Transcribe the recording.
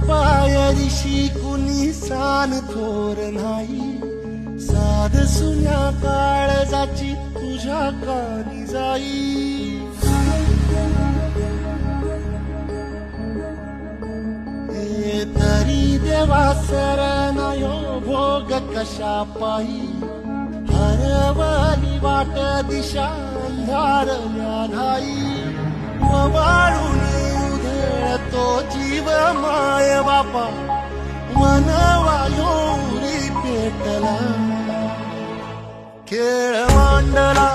पायरीशी कुणी सान थोर नाही, साध सुन्या काळजाची तुझ्या कानी जाई. हे तरी देवा सरनायो भोग कशा पायी, हरवली वाट दिशा अंधारल्या नाही. वाळून उधळतो जीव माय बापा, मनवायोरी पेटला खेळ मांडला.